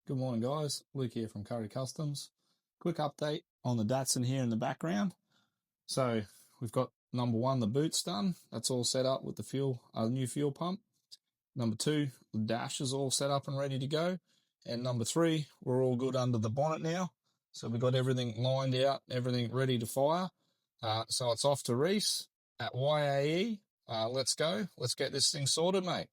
Good morning, guys. Luke here from Curry Customs. Quick update on the Datsun here in the background. So we've got number one, the boots done. That's all set up with the new fuel pump. Number two, the dash is all set up and ready to go. And number three, we're all good under the bonnet now. So we've got everything lined out, everything ready to fire. So it's off to Reece at YAE. Let's go. Let's get this thing sorted, mate.